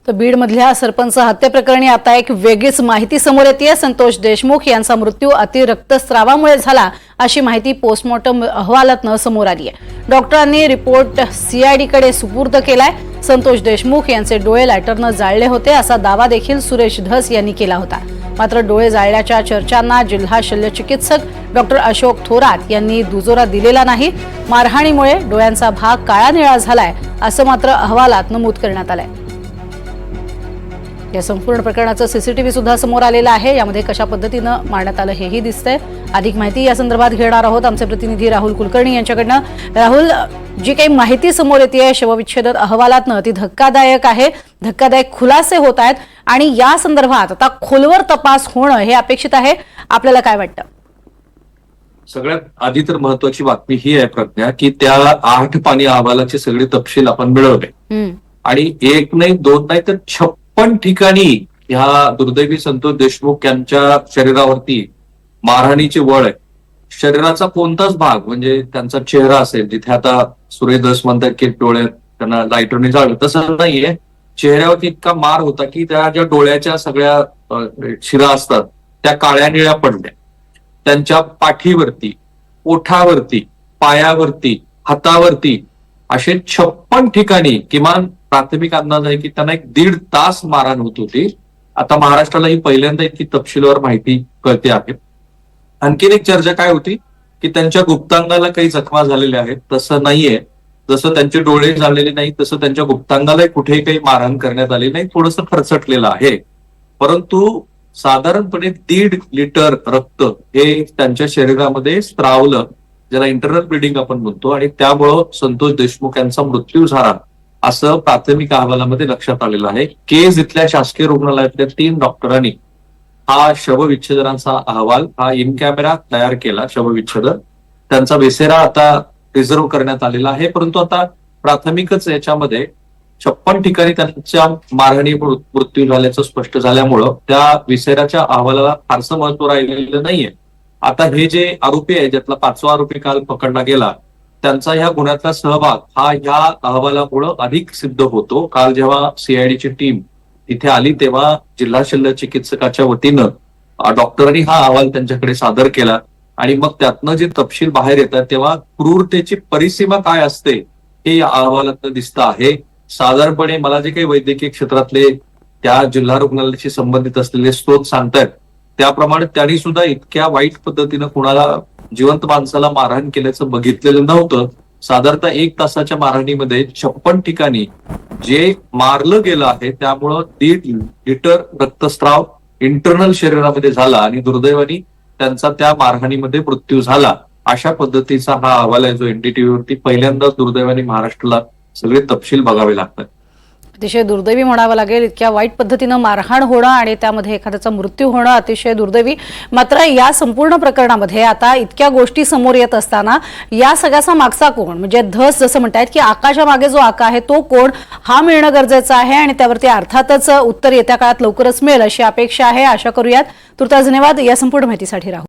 तर बीडमधल्या सरपंच हत्येप्रकरणी आता एक वेगळीच माहिती समोर येते। संतोष देशमुख यांचा मृत्यू अतिरक्तस्रावामुळे झाला अशी माहिती पोस्टमॉर्टम अहवालातून समोर आली आहे। डॉक्टरांनी रिपोर्ट सीआयडीकडे सुपूर्द केलाय। संतोष देशमुख यांचे डोळे लायटरनं जाळले होते असा दावा देखील सुरेश धस यांनी केला होता। मात्र डोळे जाळल्याच्या चर्चांना जिल्हा शल्यचिकित्सक डॉक्टर अशोक थोरात यांनी दुजोरा दिलेला नाही। मारहाणीमुळे डोळ्यांचा भाग काळा निळा झालाय असं मात्र अहवालात नमूद करण्यात आलंय। या संपूर्ण प्रकरणाचं सीसीटीव्ही सुद्धा समोर आलेलं आहे। यामध्ये कशा पद्धतीनं मारण्यात आलं हेही दिसतंय। अधिक माहिती या संदर्भात घेणार आहोत आमचे प्रतिनिधी राहुल कुलकर्णी यांच्याकडनं। राहुल, जी काही माहिती समोर येते शवविच्छेदन अहवालातनं ती धक्कादायक आहे। धक्कादायक खुलासे होत आहेत आणि या संदर्भात आता खोलवर तपास होणं हे अपेक्षित आहे। आपल्याला काय वाटतं? सगळ्यात आधी तर महत्वाची बातमी ही आहे प्रज्ञा की त्या 8 पानी अहवालाचे सगळे तपशील आपण मिळवले आणि एक नाही दोन नाही तर 56 ठिकाणी ह्या दुर्दैवी संतोष देशमुख यांच्या शरीरावरती मारहाणीचे वळ आहे। शरीराचा कोणताच भाग म्हणजे त्यांचा चेहरा असेल जिथे आता सुरेश धस म्हणतात की डोळ्यात त्यांना लायटरने जाळलं, तसं नाहीये। चेहऱ्यावरती इतका मार होता की त्या ज्या डोळ्याच्या सगळ्या शिरा असतात त्या काळ्या निळ्या पडल्या। त्यांच्या पाठीवरती, ओठावरती, पायावरती, हातावरती असे 56 ठिकाणी किमान प्राथमिक अंदाज आहे की त्यांना एक 1.5 तास मारहाण होत होती। आता महाराष्ट्राला ही पहिल्यांदा इतकी तपशीलवार माहिती कळते आहे। आणखीन एक चर्चा काय होती की त्यांच्या गुप्तांगाला काही जखमा झालेल्या आहेत, तसं नाहीये। जसं त्यांचे डोळे झालेले नाही तसं त्यांच्या गुप्तांगाला कुठेही काही मारहाण करण्यात आली नाही, थोडंसं खरचटलेलं आहे। परंतु साधारणपणे 1.5 लिटर रक्त हे त्यांच्या शरीरामध्ये स्त्रावलं, ज्याला इंटरनल ब्लिडिंग आपण म्हणतो, आणि त्यामुळं संतोष देशमुख यांचा मृत्यू झाला असं प्राथमिक अहवालामध्ये लक्षात आलेलं आहे। केज इथल्या शासकीय रुग्णालयातल्या 3 डॉक्टरांनी हा शवविच्छेदनाचा अहवाल हा इन कॅमेरा तयार केला। शवविच्छेदन त्यांचा वेसेरा आता रिझर्व्ह करण्यात आलेला आहे, परंतु आता प्राथमिकच याच्यामध्ये 56 ठिकाणी त्यांच्या मारहाणी मृत्यू झाल्याचं स्पष्ट झाल्यामुळं त्या विसेराच्या अहवालाला फारसं महत्व राहिलेलं नाहीये। आता हे जे आरोपी आहे, ज्यातला 5वा आरोपी काल पकडला गेला, त्यांचा ह्या गुन्ह्यातला सहभाग हा ह्या अहवालामुळं अधिक सिद्ध होतो। काल जेव्हा सीआयडीची टीम इथे आली तेव्हा जिल्हा शल्य चिकित्सकाच्या वतीनं डॉक्टरांनी हा अहवाल त्यांच्याकडे सादर केला आणि मग त्यातनं जे तपशील बाहेर येतात तेव्हा क्रूरतेची परिसीमा काय असते हे या अहवालातनं दिसतं आहे। साधारणपणे मला जे काही वैद्यकीय क्षेत्रातले त्या जिल्हा रुग्णालयाशी संबंधित असलेले स्रोत सांगतायत त्याप्रमाणे त्यांनी सुद्धा इतक्या वाईट पद्धतीनं कुणाला जिवंत माणसाला मारहाण केल्याचं बघितलेलं नव्हतं। साधारणतः 1 तासाच्या मारहाणीमध्ये 56 ठिकाणी जे मारलं गेलं आहे त्यामुळं 1.5 लिटर रक्तस्राव इंटरनल शरीरामध्ये झाला आणि दुर्दैवाने त्यांचा त्या मारहाणीमध्ये मृत्यू झाला। अशा पद्धतीचा हा अहवाल आहे जो एनडीटीव्हीवरती पहिल्यांदाच दुर्दैवाने महाराष्ट्राला सगळे तपशील बघावे लागतात। अतिशय दुर्दैवी म्हणावं लागेल। इतक्या वाईट पद्धतीनं मारहाण होणं आणि त्यामध्ये एखाद्याचा मृत्यू होणं अतिशय दुर्दैवी। मात्र या संपूर्ण प्रकरणामध्ये आता इतक्या गोष्टी समोर येत असताना या सगळ्याचा मागचा कोण, म्हणजे धस जसं म्हणतायत की आकाच्या मागे जो आका आहे तो कोण, हा मिळणं गरजेचं आहे आणि त्यावरती अर्थातच उत्तर येत्या काळात लवकरच मिळेल अशी अपेक्षा आहे। आशा करूयात। तुर्तास धन्यवाद या संपूर्ण माहितीसाठी राहुल।